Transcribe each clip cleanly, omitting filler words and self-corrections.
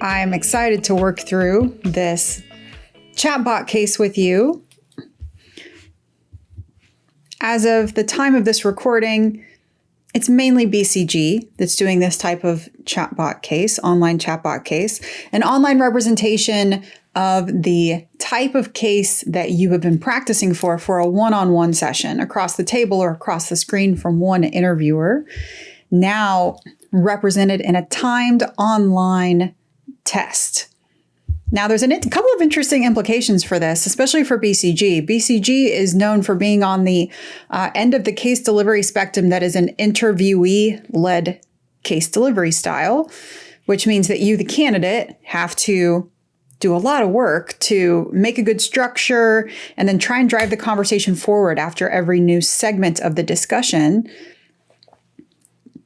I'm excited to work through this chatbot case with you. As of the time of this recording, it's mainly BCG that's doing this type of chatbot case, online chatbot case, an online representation of the type of case that you have been practicing for a one-on-one session across the table or across the screen from one interviewer, now represented in a timed online test. Now, there's a couple of interesting implications for this, especially for BCG. BCG is known for being on the end of the case delivery spectrum that is an interviewee-led case delivery style, which means that you, the candidate, have to do a lot of work to make a good structure and then try and drive the conversation forward after every new segment of the discussion,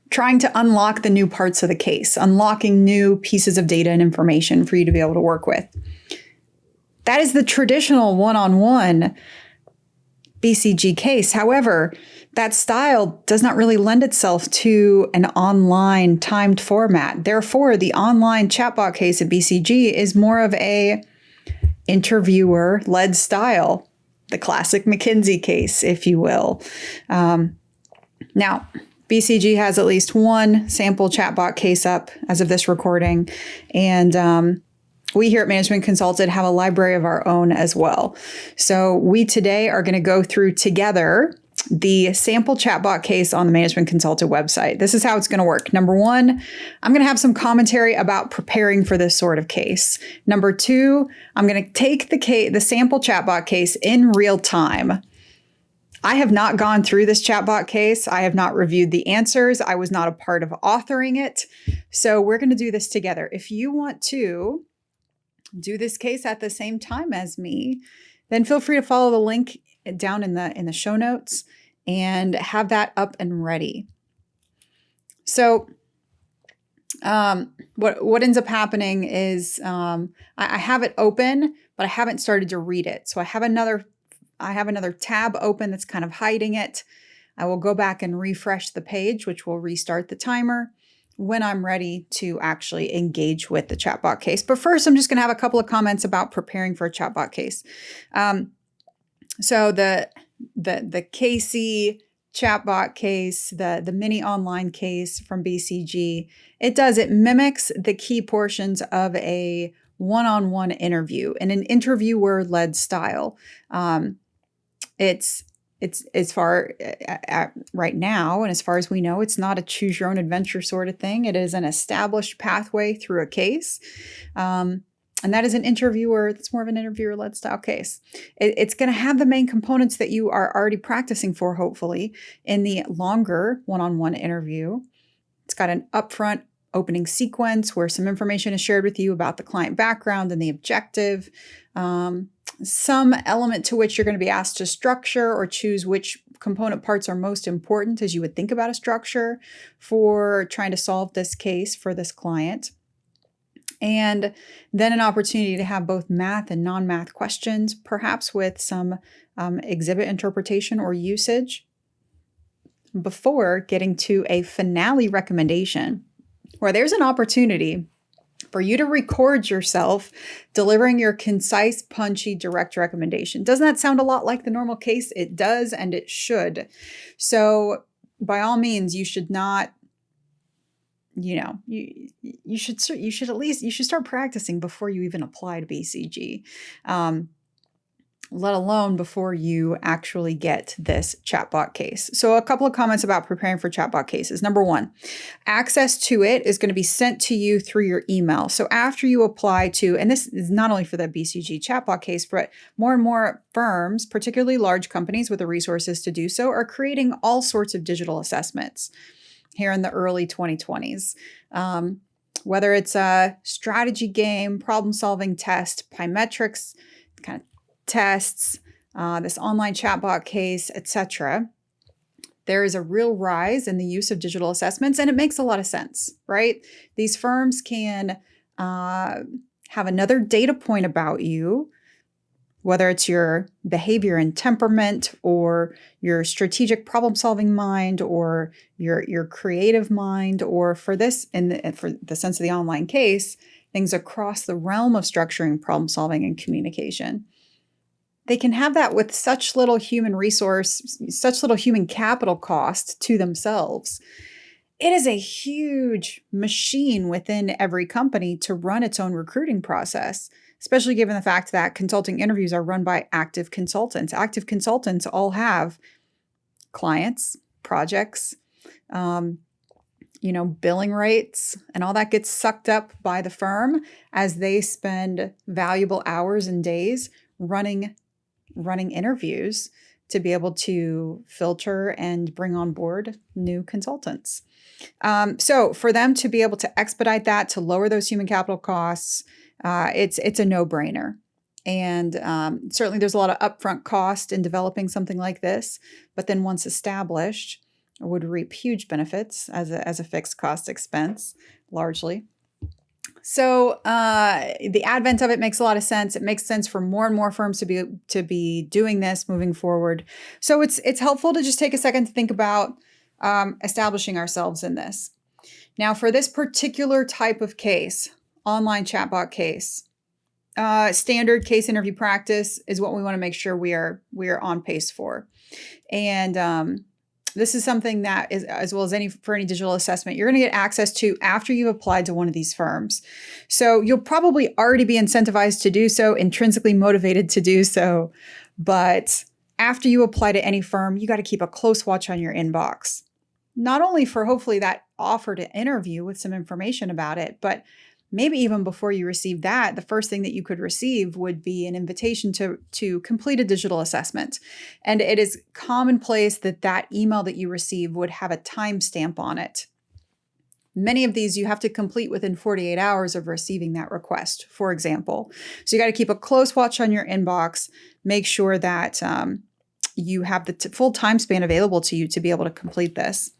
trying to unlock the new parts of the case, unlocking new pieces of data and information for you to be able to work with. That is the traditional one-on-one BCG case. However, that style does not really lend itself to an online timed format. Therefore, the online chatbot case at BCG is more of a interviewer-led style, the classic McKinsey case, if you will. Now, BCG has at least one sample chatbot case up as of this recording, and we here at Management Consulted have a library of our own as well. So we today are going to go through together the sample chatbot case on the Management Consulted website. This is how it's going to work. Number one, I'm going to have some commentary about preparing for this sort of case. Number two, I'm going to take the sample chatbot case in real time. I have not gone through this chatbot case. I have not reviewed the answers. I was not a part of authoring it. So we're going to do this together. If you want to do this case at the same time as me, then feel free to follow the link down in the show notes and have that up and ready. So what ends up happening is I have it open, but I haven't started to read it. So I have another tab open that's kind of hiding it. I will go back and refresh the page, which will restart the timer when I'm ready to actually engage with the chatbot case. But first, I'm just going to have a couple of comments about preparing for a chatbot case. So the Casey chatbot case, the mini online case from BCG, it mimics the key portions of a one-on-one interview in an interviewer-led style. It's as far right now, and as far as we know, it's not a choose your own adventure sort of thing. It is an established pathway through a case. And that is that's more of an interviewer-led style case. It's going to have the main components that you are already practicing for, hopefully, in the longer one-on-one interview. It's got an upfront opening sequence where some information is shared with you about the client background and the objective. Some element to which you're going to be asked to structure or choose which component parts are most important as you would think about a structure for trying to solve this case for this client. And then an opportunity to have both math and non-math questions, perhaps with some exhibit interpretation or usage, before getting to a finale recommendation, where there's an opportunity for you to record yourself delivering your concise, punchy, direct recommendation. Doesn't that sound a lot like the normal case? It does, and it should. So by all means, you should not, you should start practicing before you even apply to BCG. Let alone before you actually get this chatbot case. So a couple of comments about preparing for chatbot cases. Number one, access to it is going to be sent to you through your email. So after you apply to, and this is not only for the BCG chatbot case, but more and more firms, particularly large companies with the resources to do so, are creating all sorts of digital assessments here in the early 2020s. Whether it's a strategy game, problem-solving test, Pymetrics, kind of tests, this online chatbot case, etc. There is a real rise in the use of digital assessments, and it makes a lot of sense, right? These firms can have another data point about you, whether it's your behavior and temperament or your strategic problem-solving mind or your creative mind, or for this, for the sense of the online case, things across the realm of structuring, problem solving, and communication. They can have that with such little human resource, such little human capital cost to themselves. It is a huge machine within every company to run its own recruiting process, especially given the fact that consulting interviews are run by active consultants. Active consultants all have clients, projects, billing rates, and all that gets sucked up by the firm as they spend valuable hours and days running interviews to be able to filter and bring on board new consultants. So for them to be able to expedite that, to lower those human capital costs, it's a no-brainer. And certainly there's a lot of upfront cost in developing something like this, but then once established, it would reap huge benefits as a fixed cost expense, largely. So the advent of it makes a lot of sense. It makes sense for more and more firms to be doing this moving forward. So it's helpful to just take a second to think about establishing ourselves in this. Now, for this particular type of case, online chatbot case, standard case interview practice is what we want to make sure we are on pace for. And this is something that is, as well as for any digital assessment, you're going to get access to after you've applied to one of these firms. So you'll probably already be incentivized to do so, intrinsically motivated to do so. But after you apply to any firm, you got to keep a close watch on your inbox. Not only for hopefully that offer to interview with some information about it, but maybe even before you receive that, the first thing that you could receive would be an invitation to complete a digital assessment. And it is commonplace that email that you receive would have a timestamp on it. Many of these you have to complete within 48 hours of receiving that request, for example. So you got to keep a close watch on your inbox, make sure that you have the full time span available to you to be able to complete this.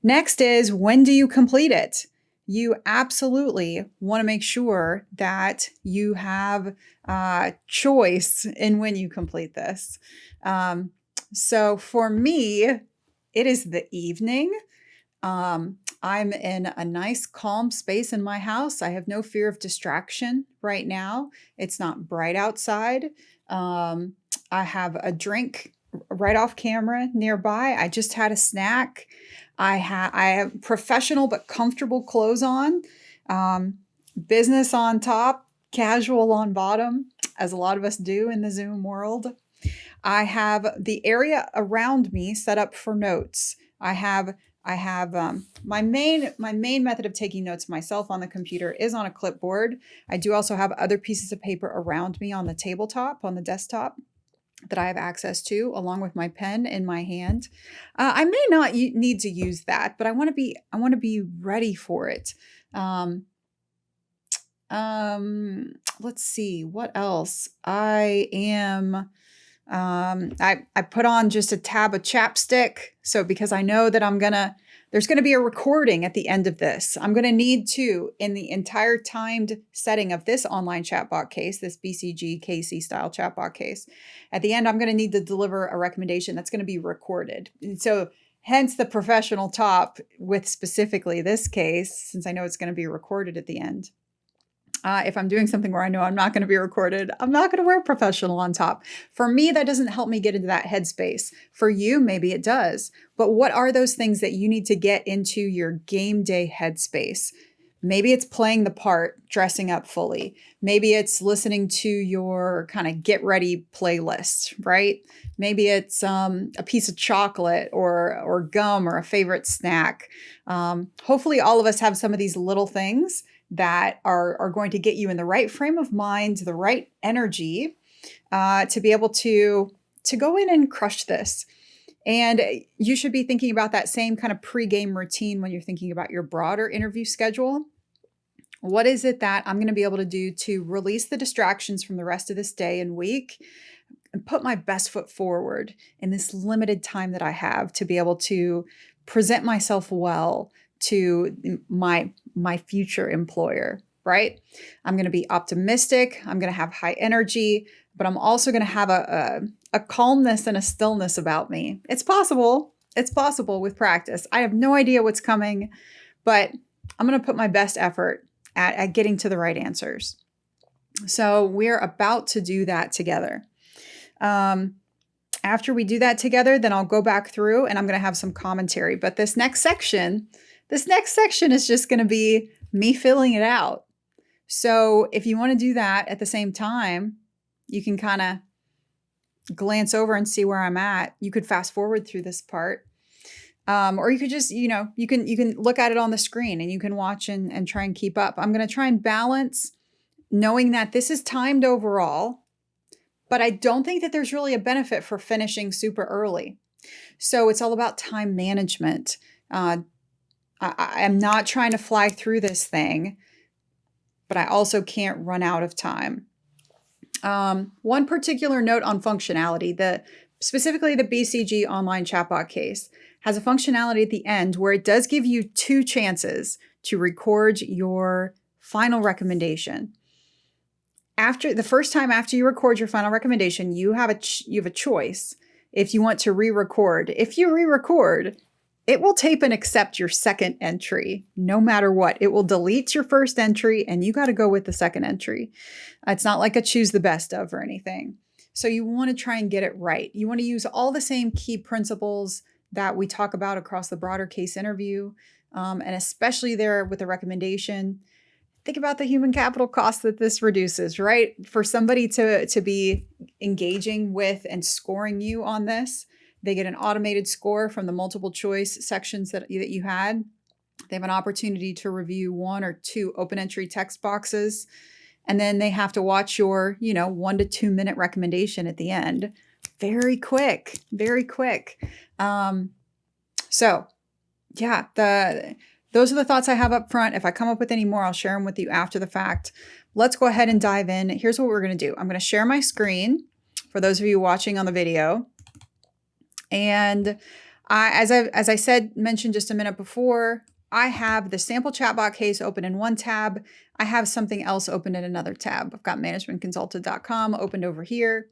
Next is, when do you complete it? You absolutely want to make sure that you have choice in when you complete this. So for me, it is the evening. I'm in a nice calm space in my house. I have no fear of distraction right now. It's not bright outside. I have a drink right off camera nearby. I just had a snack. I have professional but comfortable clothes on, business on top, casual on bottom, as a lot of us do in the Zoom world. I have the area around me set up for notes. I have my main method of taking notes myself on the computer is on a clipboard. I do also have other pieces of paper around me on the tabletop, on the desktop, that I have access to, along with my pen in my hand. I may not need to use that, but I want to be ready for it. Let's see what else. I put on just a tab of chapstick. So because I know that there's going to be a recording at the end of this. I'm going to need to, in the entire timed setting of this online chatbot case, this BCG-style chatbot case, at the end, I'm going to need to deliver a recommendation that's going to be recorded. And so hence the professional top with specifically this case, since I know it's going to be recorded at the end. If I'm doing something where I know I'm not going to be recorded, I'm not going to wear professional on top. For me, that doesn't help me get into that headspace. For you, maybe it does. But what are those things that you need to get into your game day headspace? Maybe it's playing the part, dressing up fully. Maybe it's listening to your kind of get ready playlist, right? Maybe it's a piece of chocolate or gum or a favorite snack. Hopefully all of us have some of these little things that are going to get you in the right frame of mind, the right energy to be able to go in and crush this. And you should be thinking about that same kind of pre-game routine when you're thinking about your broader interview schedule. What is it that I'm going to be able to do to release the distractions from the rest of this day and week and put my best foot forward in this limited time that I have to be able to present myself well to my future employer, right? I'm going to be optimistic. I'm going to have high energy, but I'm also going to have a calmness and a stillness about me. It's possible. It's possible with practice. I have no idea what's coming, but I'm going to put my best effort at getting to the right answers. So we're about to do that together. After we do that together, then I'll go back through and I'm going to have some commentary. But this next section is just going to be me filling it out. So if you want to do that at the same time, you can kind of glance over and see where I'm at. You could fast forward through this part. Or you could just, you can look at it on the screen and you can watch and try and keep up. I'm going to try and balance knowing that this is timed overall, but I don't think that there's really a benefit for finishing super early. So it's all about time management. I'm not trying to fly through this thing, but I also can't run out of time. One particular note on functionality, specifically the BCG online chatbot case has a functionality at the end where it does give you 2 chances to record your final recommendation. After the first time after you record your final recommendation, you have a choice if you want to re-record. If you re-record, it will tape and accept your second entry no matter what. It will delete your first entry and you got to go with the second entry. It's not like a choose the best of or anything. So you want to try and get it right. You want to use all the same key principles that we talk about across the broader case interview, and especially there with the recommendation. Think about the human capital cost that this reduces, right? For somebody to be engaging with and scoring you on this, they get an automated score from the multiple choice sections that you had. They have an opportunity to review 1 or 2 open entry text boxes, and then they have to watch your, 1 to 2 minute recommendation at the end. Very quick, very quick. So yeah, those are the thoughts I have up front. If I come up with any more, I'll share them with you after the fact. Let's go ahead and dive in. Here's what we're going to do. I'm going to share my screen for those of you watching on the video. And as I mentioned just a minute before, I have the sample chatbot case open in one tab. I have something else open in another tab. I've got managementconsulted.com opened over here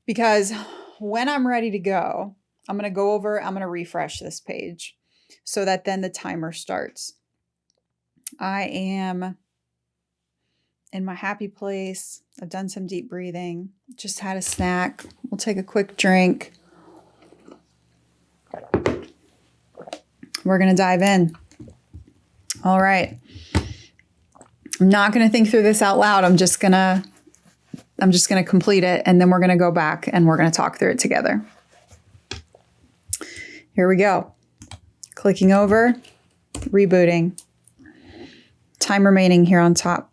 because when I'm ready to go, I'm going to refresh this page so that then the timer starts. I am in my happy place. I've done some deep breathing, just had a snack. We'll take a quick drink. We're going to dive in. All right. I'm not going to think through this out loud. I'm just going to complete it, and then we're going to go back and we're going to talk through it together. Here we go. Clicking over, rebooting. Time remaining here on top.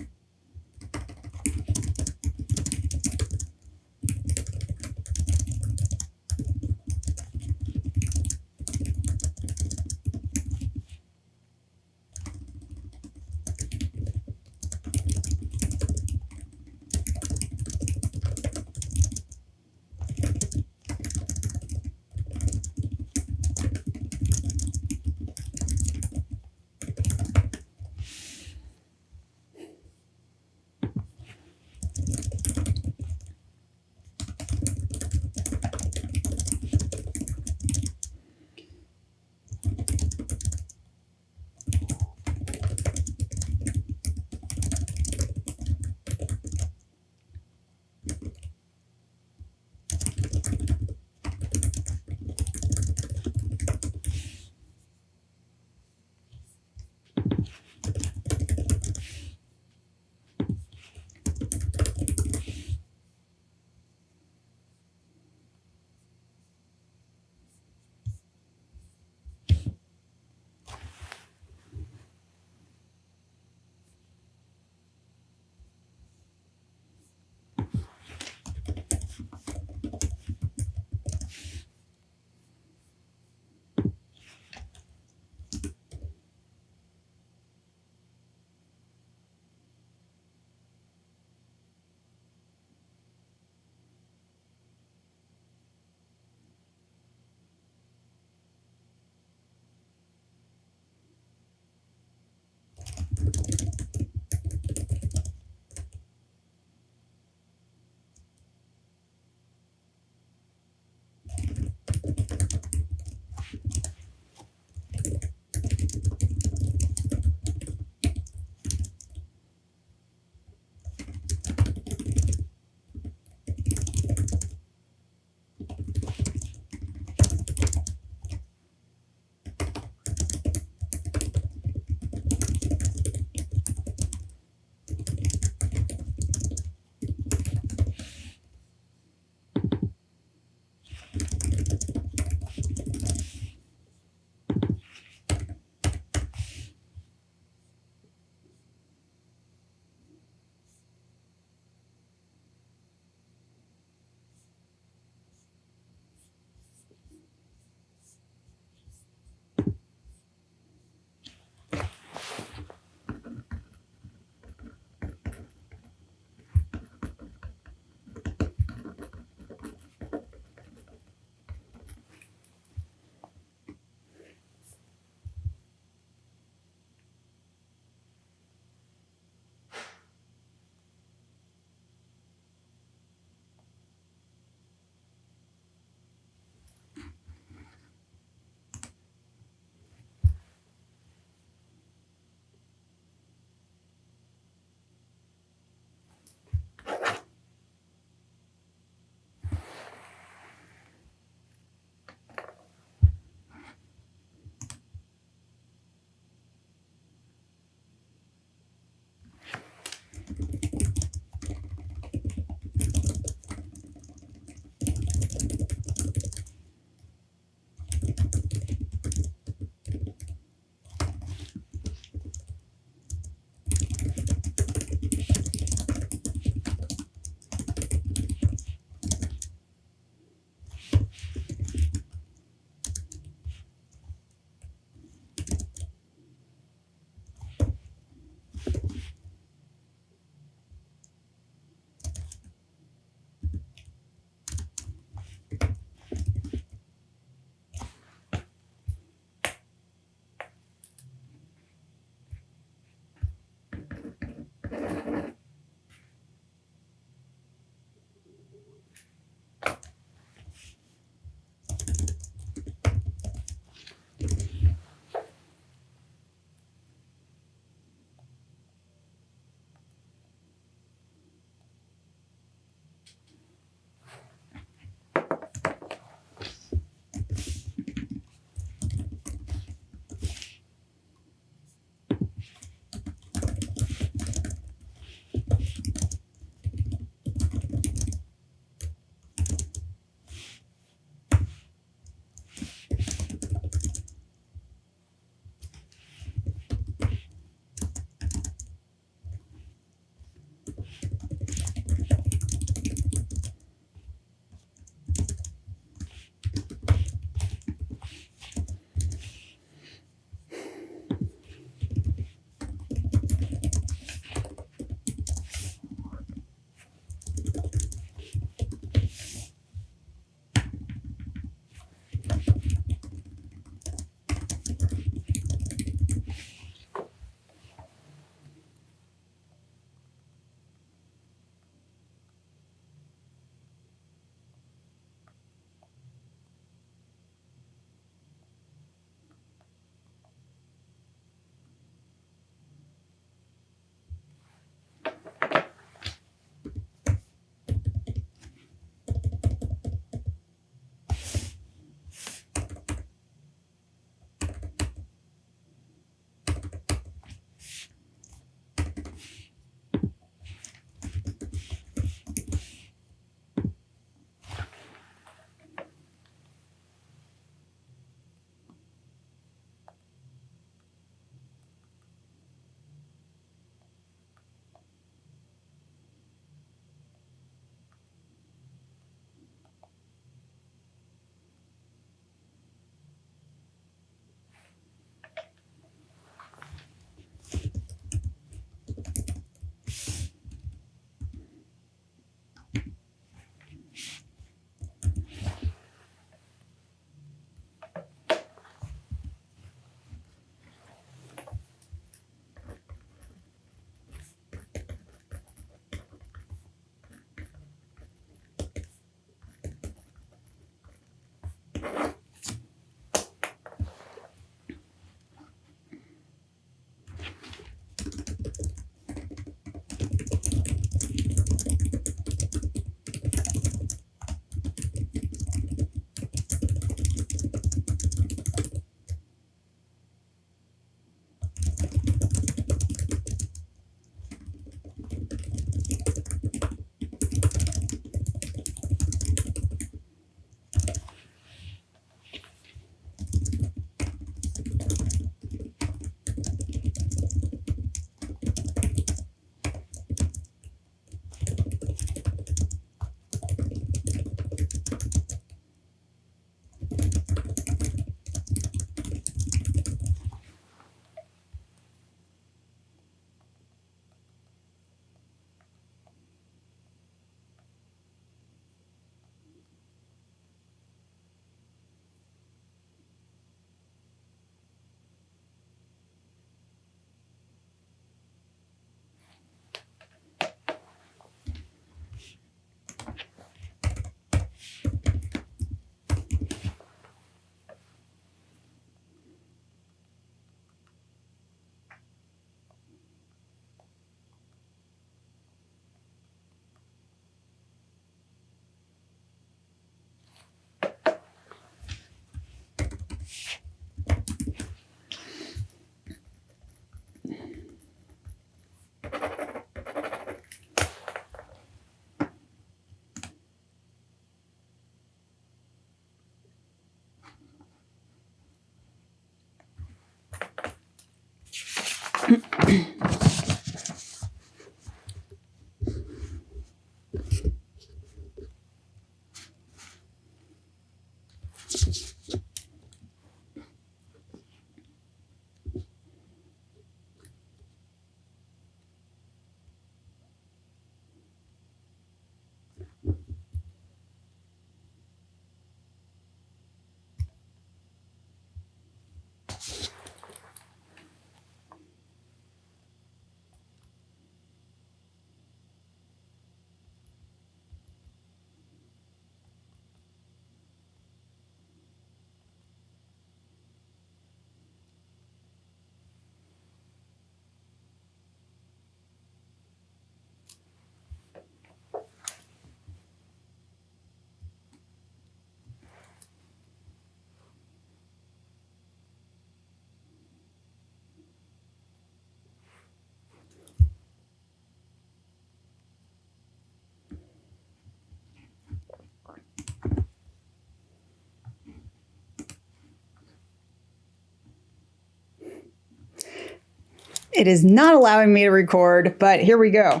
It is not allowing me to record, but here we go.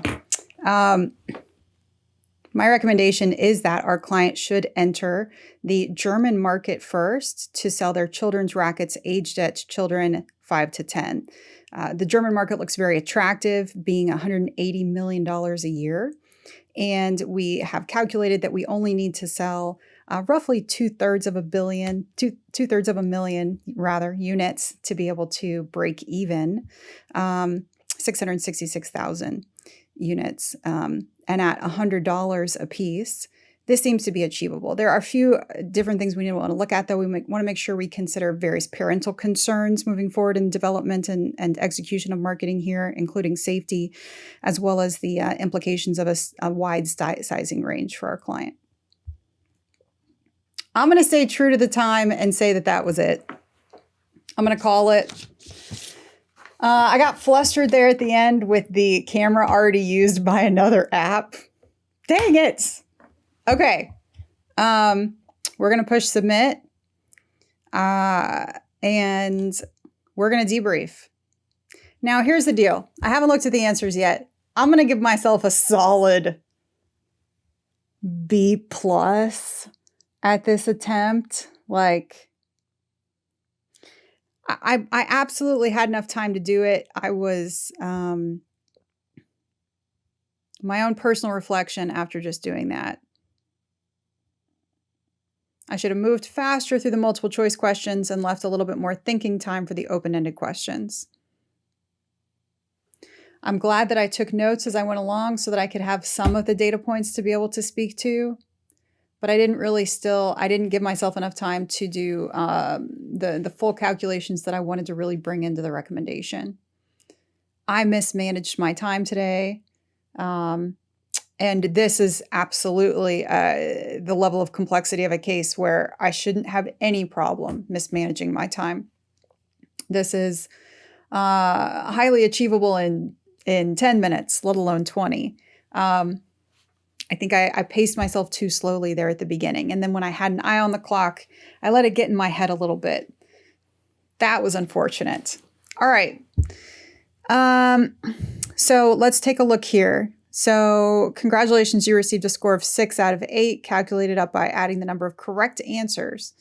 My recommendation is that our client should enter the German market first to sell their children's rackets aged at children 5 to 10. The German market looks very attractive, being $180 million a year. And we have calculated that we only need to sell roughly two-thirds of a million units to be able to break even 666,000 units. And at $100 a piece, this seems to be achievable. There are a few different things we want to look at, though. We want to make sure we consider various parental concerns moving forward in development and execution of marketing here, including safety, as well as the implications of a wide sizing range for our client. I'm going to stay true to the time and say that that was it. I'm going to call it. I got flustered there at the end with the camera already used by another app. Dang it. Okay. We're going to push submit. And we're going to debrief. Now, here's the deal. I haven't looked at the answers yet. I'm going to give myself a solid B+ at this attempt. Like, I absolutely had enough time to do it. I was my own personal reflection after just doing that. I should have moved faster through the multiple choice questions and left a little bit more thinking time for the open-ended questions. I'm glad that I took notes as I went along so that I could have some of the data points to be able to speak to. But I didn't give myself enough time to do the full calculations that I wanted to really bring into the recommendation. I mismanaged my time today. And this is absolutely the level of complexity of a case where I shouldn't have any problem mismanaging my time. This is highly achievable in 10 minutes, let alone 20. I think I paced myself too slowly there at the beginning. And then when I had an eye on the clock, I let it get in my head a little bit. That was unfortunate. All right. So let's take a look here. So congratulations, you received a score of 6 out of 8, calculated up by adding the number of correct answers.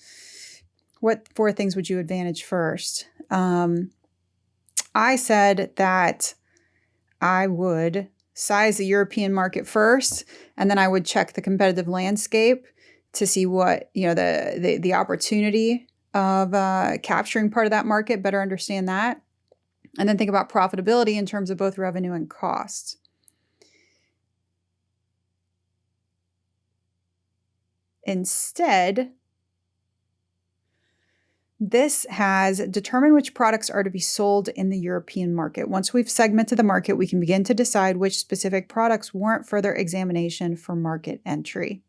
What 4 things would you advantage first? I said that I would size the European market first, and then I would check the competitive landscape to see what, the opportunity of capturing part of that market, better understand that, and then think about profitability in terms of both revenue and cost. Instead, this has determined which products are to be sold in the European market. Once we've segmented the market, we can begin to decide which specific products warrant further examination for market entry.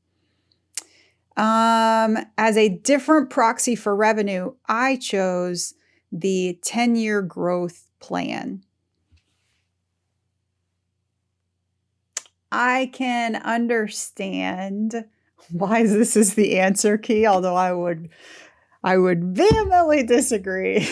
As a different proxy for revenue, I chose the 10-year growth plan. I can understand why this is the answer key, although I would vehemently disagree.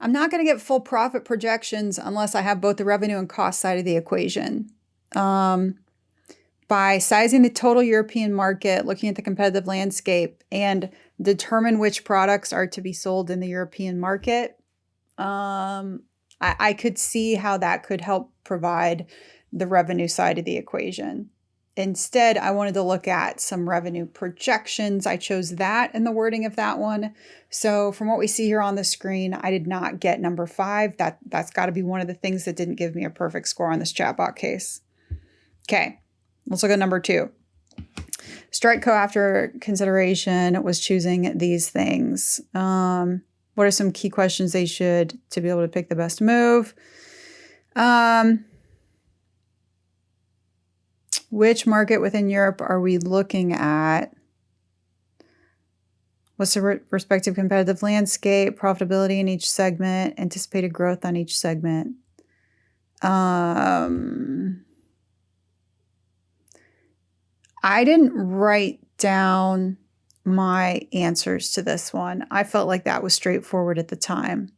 I'm not going to get full profit projections unless I have both the revenue and cost side of the equation. By sizing the total European market, looking at the competitive landscape, and determine which products are to be sold in the European market, I could see how that could help provide the revenue side of the equation. Instead, I wanted to look at some revenue projections. I chose that in the wording of that one. So from what we see here on the screen, I did not get number 5. That's got to be one of the things that didn't give me a perfect score on this chatbot case. Okay, let's look at number 2. Strike Co, after consideration, was choosing these things. What are some key questions they should to be able to pick the best move? Which market within Europe are we looking at? What's the respective competitive landscape, profitability in each segment, anticipated growth on each segment? I didn't write down my answers to this one. I felt like that was straightforward at the time.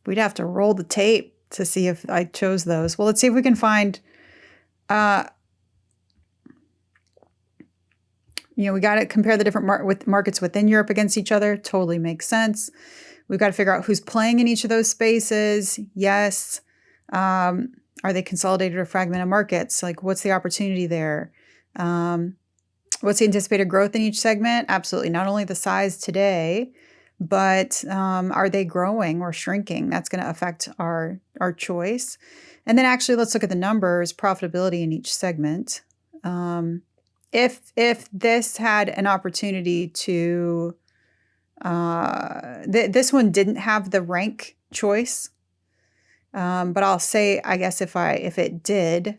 We'd have to roll the tape to see if I chose those. Well, let's see if we can find, we got to compare the different markets within Europe against each other. Totally makes sense. We've got to figure out who's playing in each of those spaces. Yes. Are they consolidated or fragmented markets? Like, what's the opportunity there? What's the anticipated growth in each segment? Absolutely. Not only the size today, but are they growing or shrinking? That's going to affect our choice. And then actually, let's look at the numbers, profitability in each segment. If this had an opportunity to, this one didn't have the rank choice, but I'll say, I guess if it did,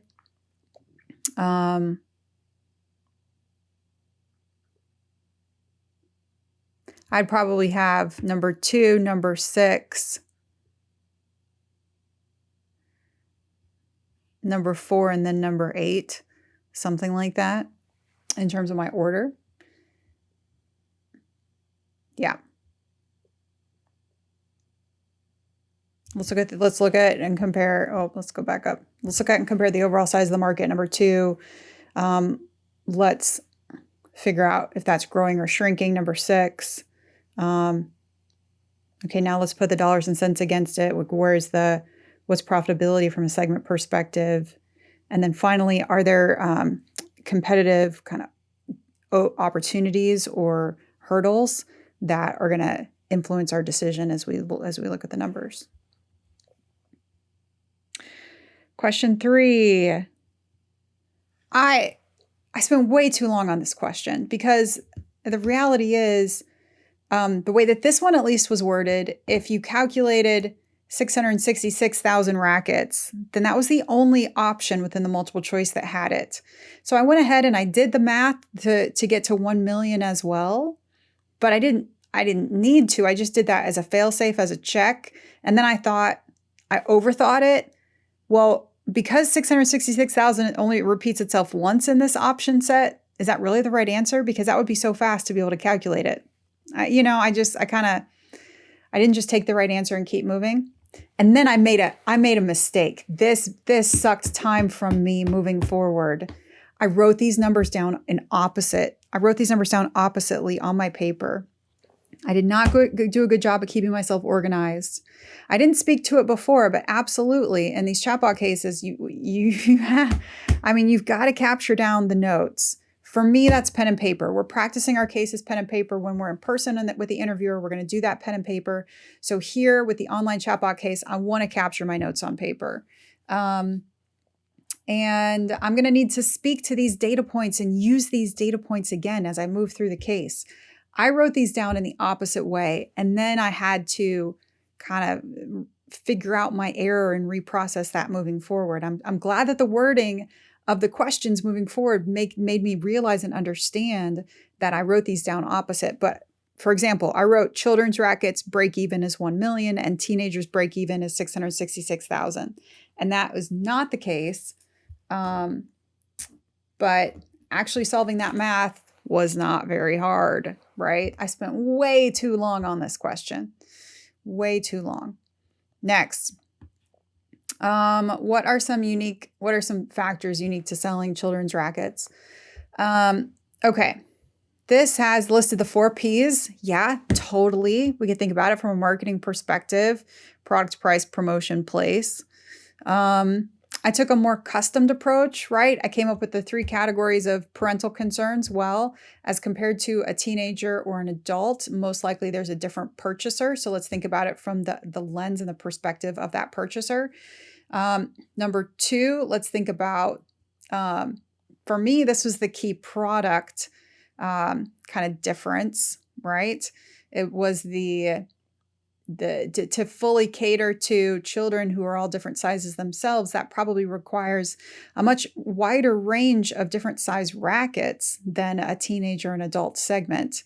I'd probably have number 2, number 6, number 4, and then number 8, something like that in terms of my order. Yeah. Let's look at and compare. Oh, let's go back up. Let's look at and compare the overall size of the market. Number 2, let's figure out if that's growing or shrinking. Number 6. Okay, now let's put the dollars and cents against it. What's profitability from a segment perspective? And then finally, are there competitive kind of opportunities or hurdles that are going to influence our decision as we look at the numbers? Question 3. I spent way too long on this question because the reality is, the way that this one at least was worded, if you calculated 666,000 rackets, then that was the only option within the multiple choice that had it. So I went ahead and I did the math to get to 1 million as well, but I didn't need to. I just did that as a fail-safe, as a check. And then I overthought it. Well, because 666,000 only repeats itself once in this option set, is that really the right answer? Because that would be so fast to be able to calculate it. I didn't just take the right answer and keep moving. And then I made a mistake. This sucked time from me moving forward. I wrote these numbers down oppositely on my paper. I did not do a good job of keeping myself organized. I didn't speak to it before, but absolutely, in these chatbot cases, you've got to capture down the notes. For me, that's pen and paper. We're practicing our cases pen and paper. When we're in person and with the interviewer, we're going to do that pen and paper. So here with the online chatbot case, I want to capture my notes on paper. And I'm going to need to speak to these data points and use these data points again as I move through the case. I wrote these down in the opposite way, and then I had to kind of figure out my error and reprocess that moving forward. I'm glad that the wording of the questions moving forward made me realize and understand that I wrote these down opposite. But for example, I wrote children's rackets break even is 1 million and teenagers break even is 666,000. And that was not the case. But actually solving that math was not very hard, right? I spent way too long on this question. Way too long. Next. What are some factors unique to selling children's rackets? Okay. This has listed the 4 Ps. Yeah, totally. We can think about it from a marketing perspective: product, price, promotion, place. I took a more customed approach, right? I came up with the 3 categories of parental concerns. Well, as compared to a teenager or an adult, most likely there's a different purchaser. So let's think about it from the lens and the perspective of that purchaser. Number 2, let's think about, for me, this was the key product kind of difference, right? It was to fully cater to children who are all different sizes themselves. That probably requires a much wider range of different size rackets than a teenager and adult segment.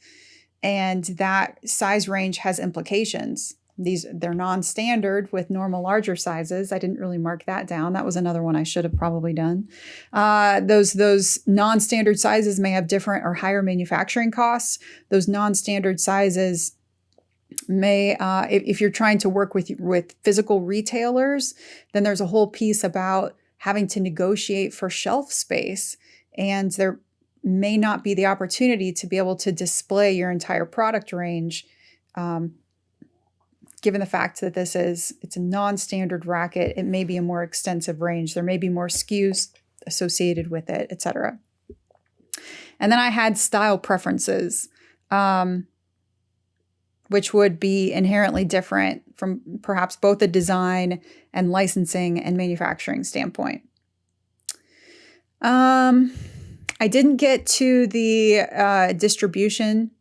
And that size range has implications. They're non-standard with normal larger sizes. I didn't really mark that down. That was another one I should have probably done. Those non-standard sizes may have different or higher manufacturing costs. Those non-standard sizes may, if you're trying to work with physical retailers, then there's a whole piece about having to negotiate for shelf space, and there may not be the opportunity to be able to display your entire product range, given the fact that it's a non-standard racket. It may be a more extensive range. There may be more SKUs associated with it, etc. And then I had style preferences, which would be inherently different from perhaps both a design and licensing and manufacturing standpoint. I didn't get to the distribution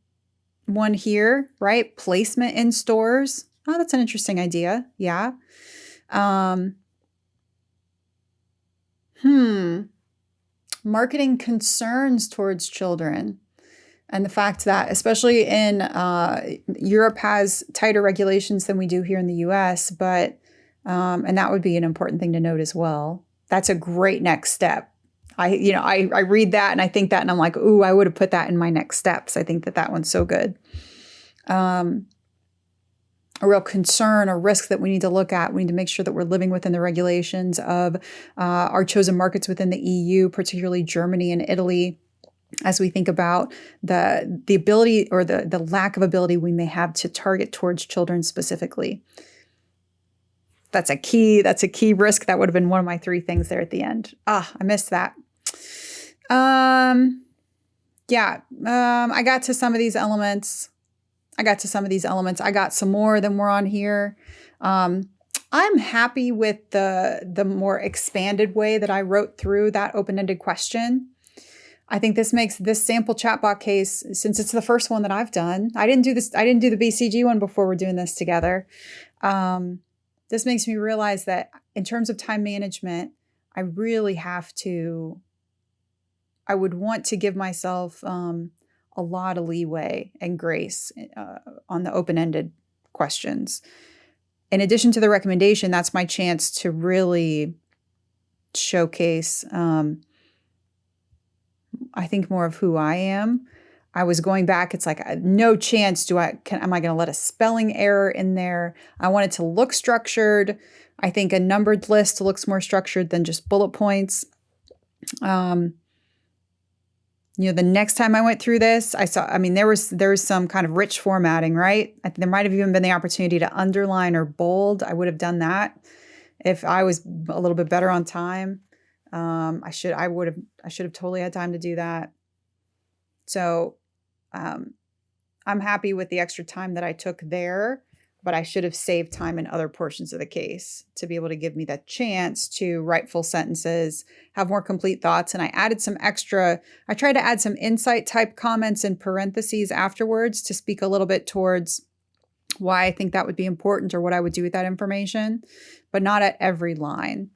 one here, right? Placement in stores. Oh, that's an interesting idea. Yeah. Marketing concerns towards children. And the fact that, especially in Europe, has tighter regulations than we do here in the US, but and that would be an important thing to note as well. That's a great next step. I read that and I think that, and I'm like, ooh, I would have put that in my next steps. I think that one's so good. A real concern or risk that we need to look at. We need to make sure that we're living within the regulations of our chosen markets within the EU, particularly Germany and Italy, as we think about the ability or the lack of ability we may have to target towards children specifically. That's a key risk. That would have been one of my 3 things there at the end. I missed that. I got to some of these elements. I got some more than were on here. I'm happy with the more expanded way that I wrote through that open-ended question. I think this makes this sample chatbot case, since it's the first one that I've done. I didn't do the BCG one before we're doing this together. This makes me realize that in terms of time management, I would want to give myself a lot of leeway and grace on the open-ended questions. In addition to the recommendation, that's my chance to really showcase, I think, more of who I am. I was going back. It's like, no chance am I going to let a spelling error in there? I want it to look structured. I think a numbered list looks more structured than just bullet points. The next time I went through this, there was some kind of rich formatting, right? There might have even been the opportunity to underline or bold. I would have done that if I was a little bit better on time. I should have totally had time to do that. So, I'm happy with the extra time that I took there, but I should have saved time in other portions of the case to be able to give me that chance to write full sentences, have more complete thoughts. And I tried to add some insight type comments in parentheses afterwards to speak a little bit towards why I think that would be important or what I would do with that information, but not at every line.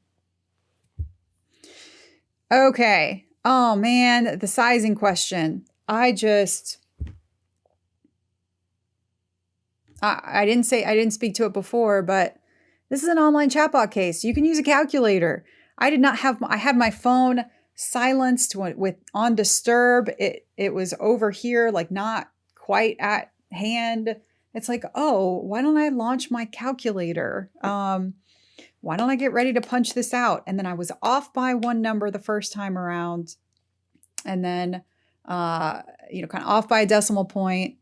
Okay. Oh man, the sizing question. I didn't speak to it before, but this is an online chatbot case. You can use a calculator. I had my phone silenced with on disturb. It was over here, like not quite at hand. It's like, oh, why don't I launch my calculator? Why don't I get ready to punch this out? And then I was off by one number the first time around, and then kind of off by a decimal point,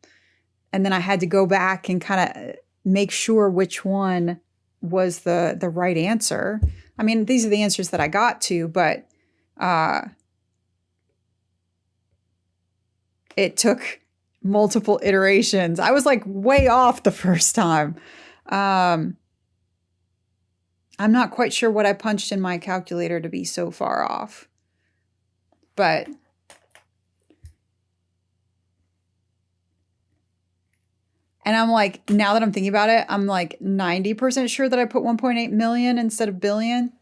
and then I had to go back and kind of make sure which one was the right answer. I mean, these are the answers that I got to, but it took multiple iterations. I was like way off the first time. I'm not quite sure what I punched in my calculator to be so far off, but and I'm like, now that I'm thinking about it, I'm like 90% sure that I put 1.8 million instead of billion.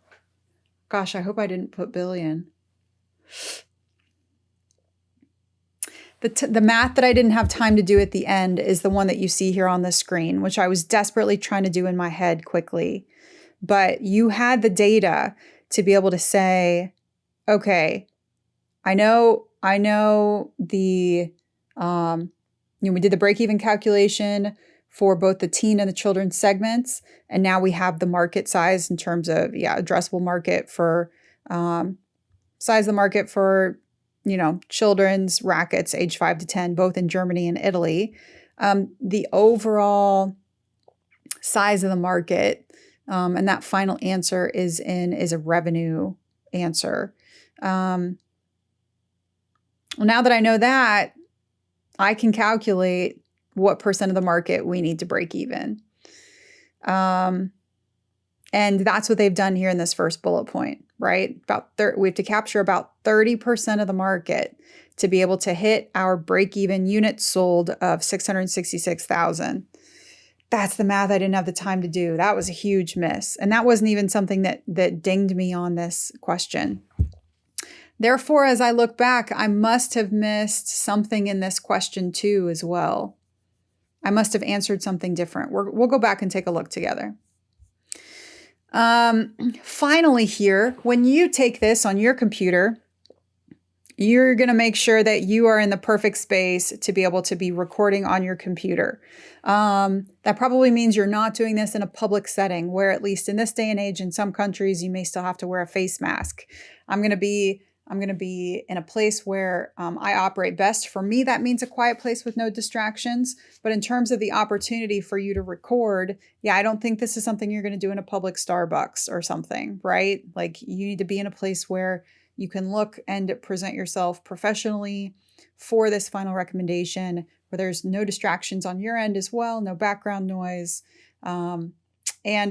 Gosh, I hope I didn't put billion. The math that I didn't have time to do at the end is the one that you see here on the screen, which I was desperately trying to do in my head quickly. But you had the data to be able to say, okay, I know the, we did the break-even calculation for both the teen and the children's segments. And now we have the market size in terms of, addressable market for, size of the market for, children's rackets age 5 to 10, both in Germany and Italy. The overall size of the market, and that final answer is a revenue answer. Now that I know that, I can calculate what percent of the market we need to break even. And that's what they've done here in this first bullet point, right? We have to capture about 30% of the market to be able to hit our break-even units sold of 666,000. That's the math I didn't have the time to do. That was a huge miss. And that wasn't even something that dinged me on this question. Therefore, as I look back, I must have missed something in this question too as well. I must have answered something different. We'll go back and take a look together. Finally here, when you take this on your computer, you're going to make sure that you are in the perfect space to be able to be recording on your computer. That probably means you're not doing this in a public setting where, at least in this day and age, in some countries, you may still have to wear a face mask. I'm going to be in a place where I operate best. For me, that means a quiet place with no distractions. But in terms of the opportunity for you to record, I don't think this is something you're going to do in a public Starbucks or something, right? Like, you need to be in a place where you can look and present yourself professionally for this final recommendation, where there's no distractions on your end as well, no background noise, and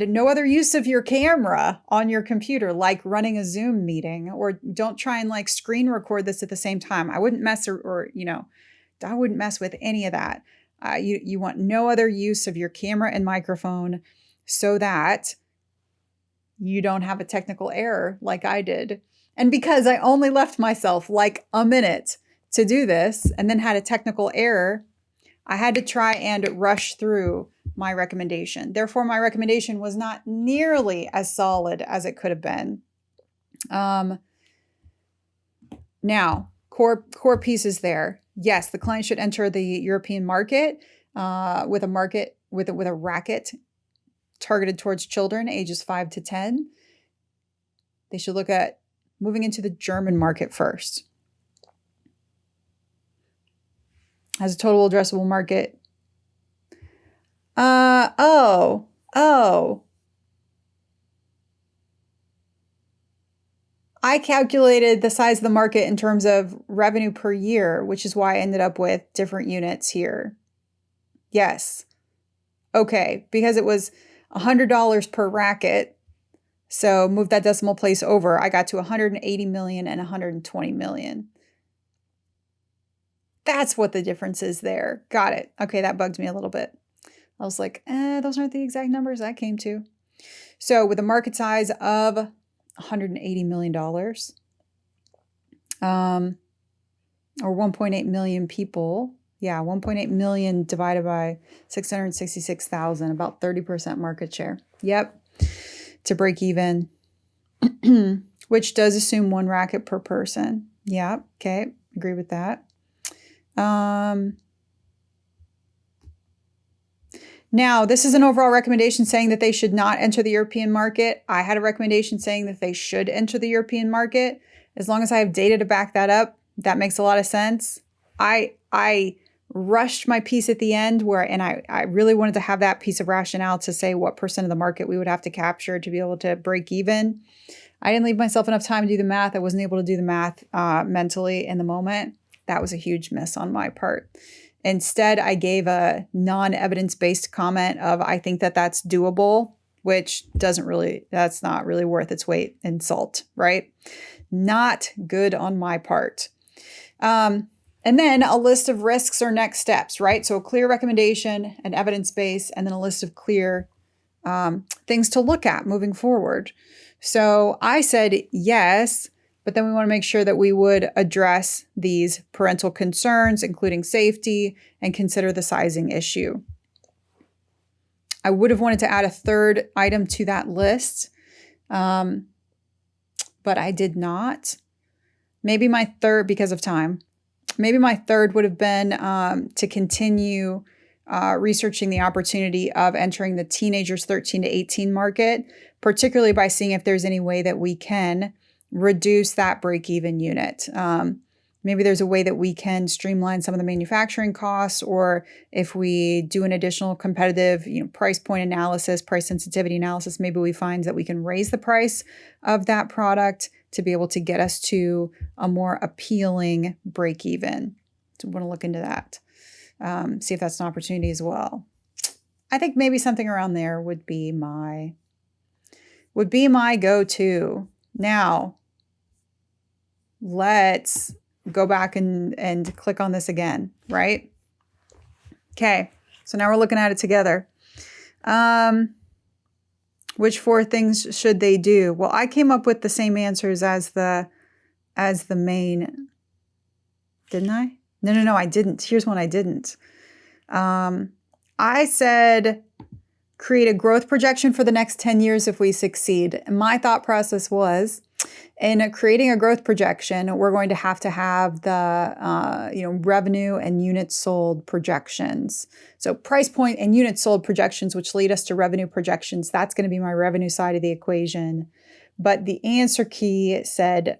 no other use of your camera on your computer, like running a Zoom meeting, or don't try and screen record this at the same time. I wouldn't mess I wouldn't mess with any of that. You want no other use of your camera and microphone so that you don't have a technical error like I did. And because I only left myself like a minute to do this and then had a technical error, I had to try and rush through my recommendation. Therefore, my recommendation was not nearly as solid as it could have been. Now, core pieces there. Yes, the client should enter the European market with a racket targeted towards children ages 5 to 10. They should look at moving into the German market first. Has a total addressable market. I calculated the size of the market in terms of revenue per year, which is why I ended up with different units here. Yes. Okay, because it was $100 per racket. So move that decimal place over. I got to 180 million and 120 million. That's what the difference is there. Got it. Okay, that bugged me a little bit. I was like, those aren't the exact numbers I came to. So with a market size of $180 million, or 1.8 million people. 1.8 million divided by 666,000, about 30% market share. Yep. To break even. which does assume 1 racket per person. Yeah, okay, agree with that. Now, this is an overall recommendation saying that they should not enter the European market. I had a recommendation saying that they should enter the European market. As long as I have data to back that up, that makes a lot of sense. I rushed my piece at the end and I really wanted to have that piece of rationale to say what percent of the market we would have to capture to be able to break even. I didn't leave myself enough time to do the math. I wasn't able to do the math mentally in the moment. That was a huge miss on my part. Instead, I gave a non-evidence-based comment of, I think that that's doable, which that's not really worth its weight in salt, right? Not good on my part. And then a list of risks or next steps, right? So a clear recommendation, an evidence base, and then a list of clear things to look at moving forward. So I said yes, but then we want to make sure that we would address these parental concerns, including safety, and consider the sizing issue. I would have wanted to add a third item to that list, but I did not. Maybe my third, because of time, maybe my third would have been to continue researching the opportunity of entering the teenagers 13 to 18 market, particularly by seeing if there's any way that we can reduce that break-even unit. Maybe there's a way that we can streamline some of the manufacturing costs, or if we do an additional competitive, price point analysis, price sensitivity analysis, maybe we find that we can raise the price of that product to be able to get us to a more appealing break-even. So we want to look into that, see if that's an opportunity as well. I think maybe something around there would be my go-to. Now, let's go back and click on this again, right? Okay, so now we're looking at it together. Which 4 things should they do? Well, I came up with the same answers as the main, didn't I? No, I didn't. Here's one I didn't. I said create a growth projection for the next 10 years if we succeed. And my thought process was, in creating a growth projection, we're going to have the revenue and units sold projections. So price point and units sold projections, which lead us to revenue projections. That's going to be my revenue side of the equation. But the answer key said,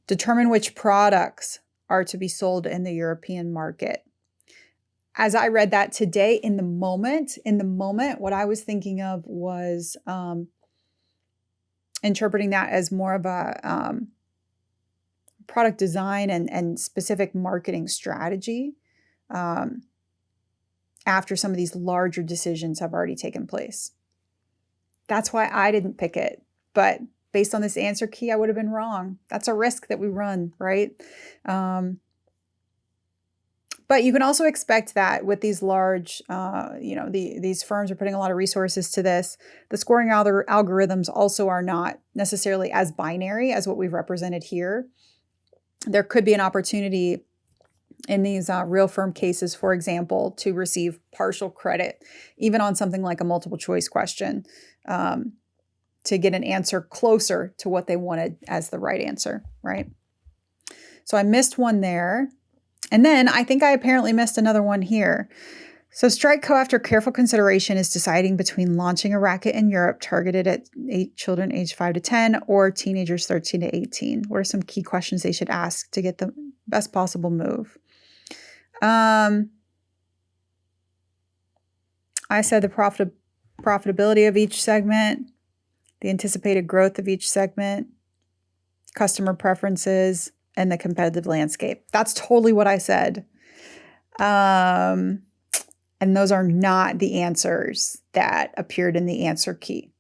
determine which products are to be sold in the European market. As I read that today, in the moment, what I was thinking of was interpreting that as more of a product design and specific marketing strategy after some of these larger decisions have already taken place. That's why I didn't pick it. But based on this answer key, I would have been wrong. That's a risk that we run, right? But you can also expect that with these large, these firms are putting a lot of resources to this. The scoring algorithms also are not necessarily as binary as what we've represented here. There could be an opportunity in these real firm cases, for example, to receive partial credit, even on something like a multiple choice question, to get an answer closer to what they wanted as the right answer, right? So I missed one there. And then I think I apparently missed another one here. So Strike Co, after careful consideration, is deciding between launching a racket in Europe targeted at children aged 5 to 10 or teenagers 13 to 18. What are some key questions they should ask to get the best possible move? I said the profitability of each segment, the anticipated growth of each segment, customer preferences, and the competitive landscape. That's totally what I said. And those are not the answers that appeared in the answer key.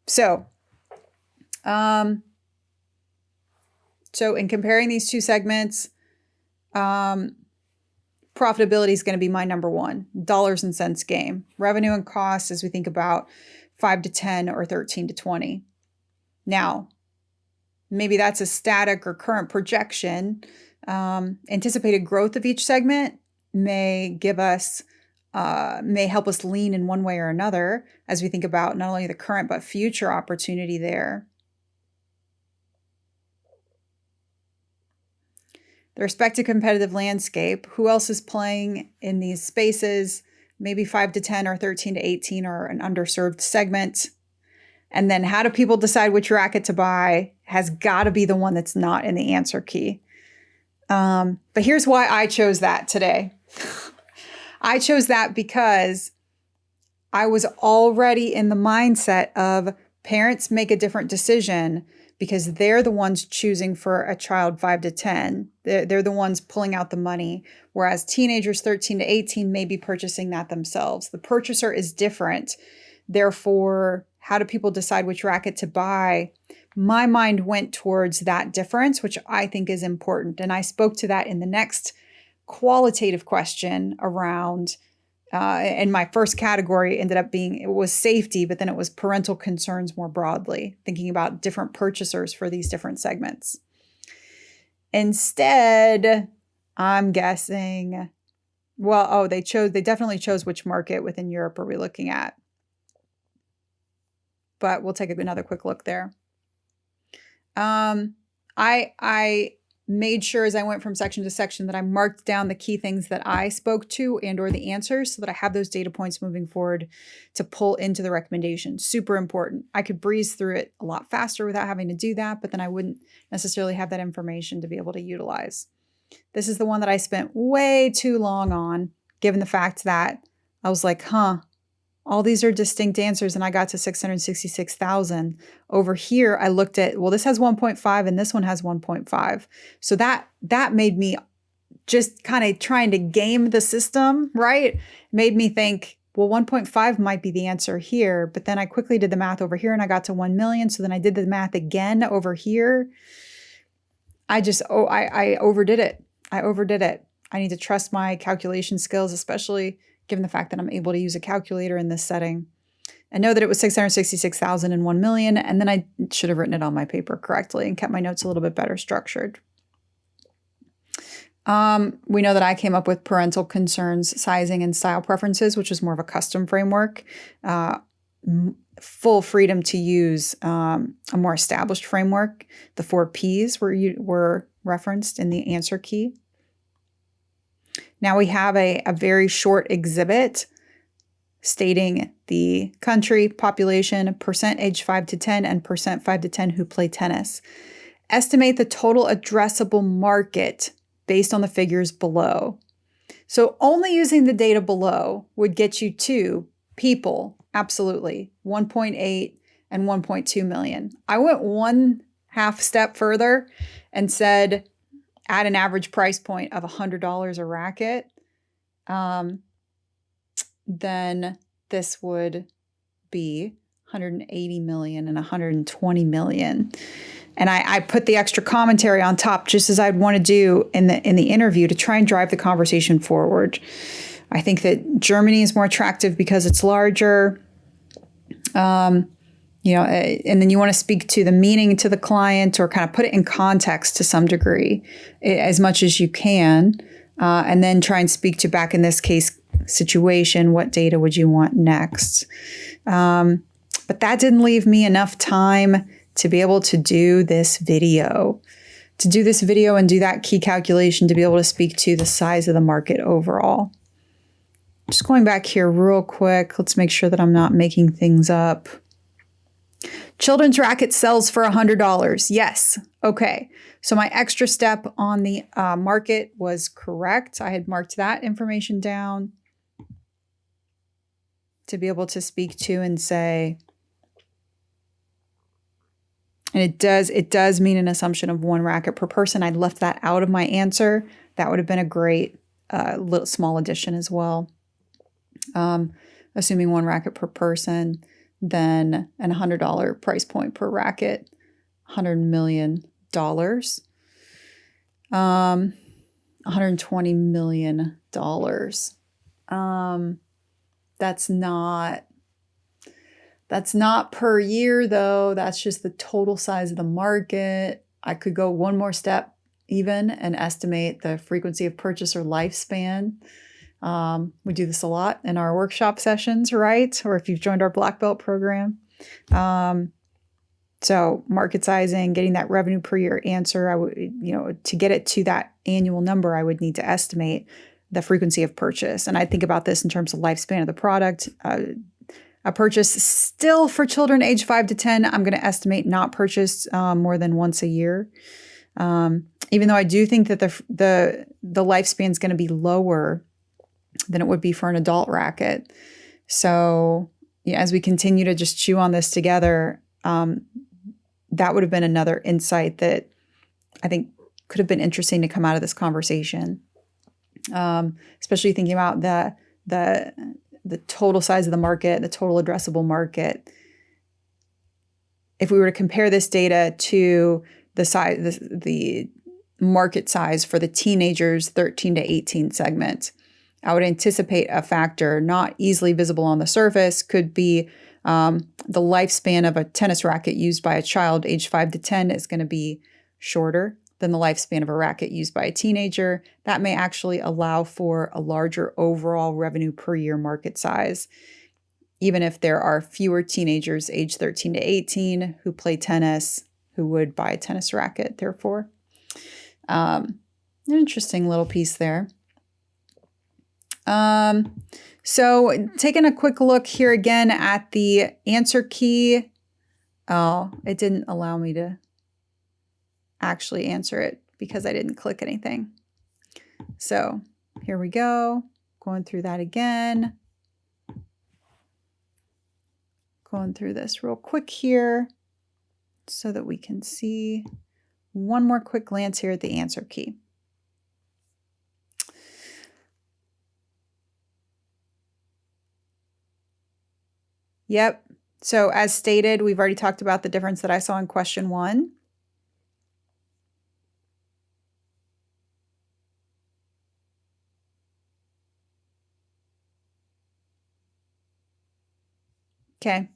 So in comparing these two segments, profitability is going to be my number one, dollars and cents game. Revenue and costs as we think about 5 to 10 or 13 to 20. Now, maybe that's a static or current projection. Anticipated growth of each segment may help us lean in one way or another as we think about not only the current but future opportunity there. the respective competitive landscape, who else is playing in these spaces, maybe 5 to 10 or 13 to 18 or an underserved segment. And then how do people decide which racket to buy has got to be the one that's not in the answer key. But here's why I chose that today. I chose that because I was already in the mindset of parents make a different decision because they're the ones choosing for a child 5 to 10. They're the ones pulling out the money, whereas teenagers 13 to 18 may be purchasing that themselves. The purchaser is different. Therefore, how do people decide which racket to buy? My mind went towards that difference, which I think is important. And I spoke to that in the next qualitative question around, and my first category ended up being, it was safety, but then it was parental concerns more broadly, thinking about different purchasers for these different segments. Instead, I'm guessing, they definitely chose which market within Europe are we looking at. But we'll take another quick look there. I made sure as I went from section to section that I marked down the key things that I spoke to and or the answers so that I have those data points moving forward to pull into the recommendation. Super important. I could breeze through it a lot faster without having to do that, but then I wouldn't necessarily have that information to be able to utilize. This is the one that I spent way too long on, given the fact that I was like, all these are distinct answers, and I got to 666,000. Over here, I looked at, this has 1.5 and this one has 1.5. So that made me just kind of trying to game the system, right? Made me think, 1.5 might be the answer here. But then I quickly did the math over here and I got to 1 million. So then I did the math again over here. I overdid it. I need to trust my calculation skills, especially given the fact that I'm able to use a calculator in this setting. I know that it was 666,000 and 1 million, and then I should have written it on my paper correctly and kept my notes a little bit better structured. We know that I came up with parental concerns, sizing, and style preferences, which is more of a custom framework. Full freedom to use a more established framework. The 4 Ps were referenced in the answer key. Now we have a very short exhibit stating the country, population, percent age 5 to 10, and percent 5 to 10 who play tennis. Estimate the total addressable market based on the figures below. So only using the data below would get you to people, absolutely, 1.8 and 1.2 million. I went 1/2 step further and said, at an average price point of $100 a racket, then this would be 180 million and 120 million. And I put the extra commentary on top, just as I'd want to do in the interview, to try and drive the conversation forward. I think that Germany is more attractive because it's larger. And then you want to speak to the meaning to the client or kind of put it in context to some degree as much as you can. And then try and speak to, back in this case situation, what data would you want next? But that didn't leave me enough time to be able to do this video, and do that key calculation to be able to speak to the size of the market overall. Just going back here real quick, let's make sure that I'm not making things up. Children's racket sells for $100. Yes. Okay. So my extra step on the market was correct. I had marked that information down to be able to speak to and say, and it does mean an assumption of 1 racket per person. I left that out of my answer. That would have been a great little small addition as well. Assuming 1 racket per person, then an $100 price point per racket, $100 million, $120 million. That's not per year though. That's just the total size of the market. I could go one more step even and estimate the frequency of purchase or lifespan. We do this a lot in our workshop sessions, right? Or if you've joined our Black Belt program. So market sizing, getting that revenue per year answer, I would, to get it to that annual number, I would need to estimate the frequency of purchase. And I think about this in terms of lifespan of the product. A purchase still for children age 5 to 10, I'm going to estimate not purchased more than once a year. Even though I do think that the lifespan is going to be lower than it would be for an adult racket. So as we continue to just chew on this together, that would have been another insight that I think could have been interesting to come out of this conversation. Especially thinking about the total size of the market, the total addressable market. If we were to compare this data to the size, the market size for the teenagers 13 to 18 segment, I would anticipate a factor not easily visible on the surface could be the lifespan of a tennis racket used by a child age 5 to 10 is going to be shorter than the lifespan of a racket used by a teenager. That may actually allow for a larger overall revenue per year market size, even if there are fewer teenagers age 13 to 18 who play tennis who would buy a tennis racket, therefore. An interesting little piece there. So taking a quick look here again at the answer key. Oh, it didn't allow me to actually answer it because I didn't click anything. So here we go. Going through that again. Going through this real quick here so that we can see one more quick glance here at the answer key. Yep. So as stated, we've already talked about the difference that I saw in question 1. Okay.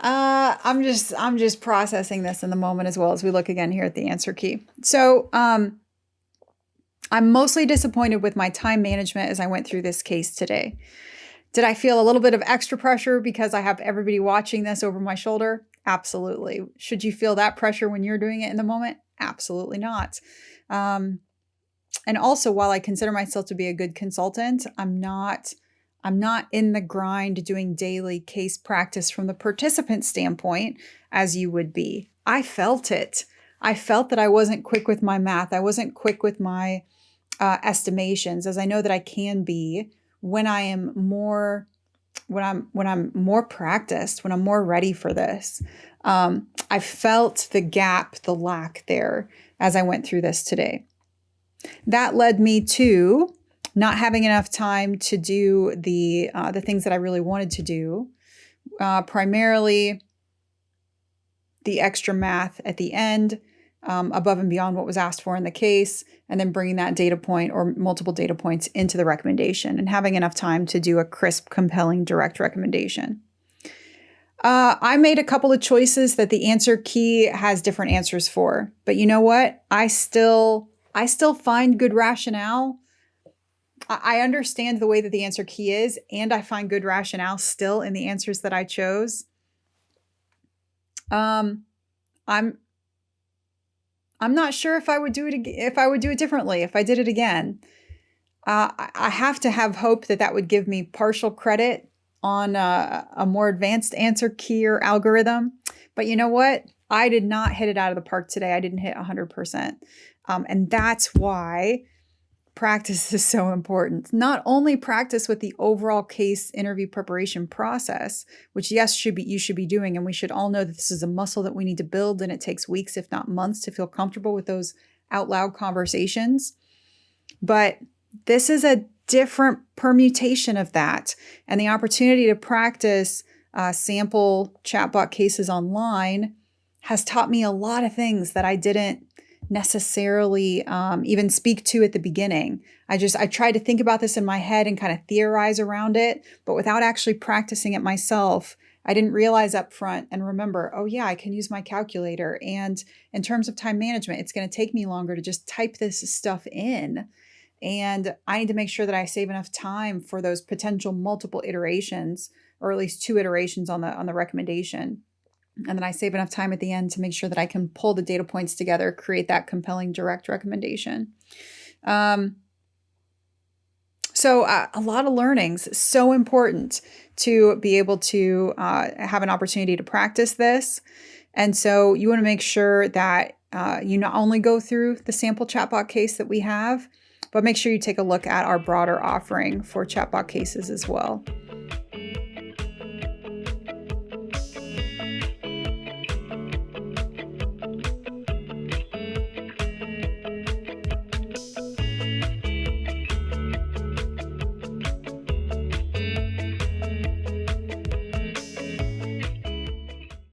I'm just processing this in the moment as well as we look again here at the answer key. So I'm mostly disappointed with my time management as I went through this case today. Did I feel a little bit of extra pressure because I have everybody watching this over my shoulder? Absolutely. Should you feel that pressure when you're doing it in the moment? Absolutely not. And also, while I consider myself to be a good consultant, I'm not in the grind doing daily case practice from the participant standpoint as you would be. I felt it. I felt that I wasn't quick with my math. I wasn't quick with my estimations, as I know that I can be when I am more when I'm more practiced, when I'm more ready for this. I felt the gap, the lack there as I went through this today. That led me to not having enough time to do the things that I really wanted to do, primarily the extra math at the end, above and beyond what was asked for in the case, and then bringing that data point or multiple data points into the recommendation and having enough time to do a crisp, compelling, direct recommendation. I made a couple of choices that the answer key has different answers for, but you know what? I still find good rationale. I understand the way that the answer key is, and I find good rationale still in the answers that I chose. I'm not sure if I would do it differently if I did it again. I have to have hope that would give me partial credit on a more advanced answer key or algorithm. But you know what? I did not hit it out of the park today. I didn't hit 100%. And that's why practice is so important. Not only practice with the overall case interview preparation process, which yes, you should be doing. And we should all know that this is a muscle that we need to build. And it takes weeks, if not months, to feel comfortable with those out loud conversations. But this is a different permutation of that. And the opportunity to practice sample chatbot cases online has taught me a lot of things that I didn't necessarily even speak to at the beginning. I tried to think about this in my head and kind of theorize around it, but without actually practicing it myself, I didn't realize up front and remember, oh yeah, I can use my calculator. And in terms of time management, it's going to take me longer to just type this stuff in. And I need to make sure that I save enough time for those potential multiple iterations, or at least 2 iterations on the recommendation. And then I save enough time at the end to make sure that I can pull the data points together, create that compelling direct recommendation. So a lot of learnings. So important to be able to have an opportunity to practice this. And so you want to make sure that you not only go through the sample chatbot case that we have, but make sure you take a look at our broader offering for chatbot cases as well.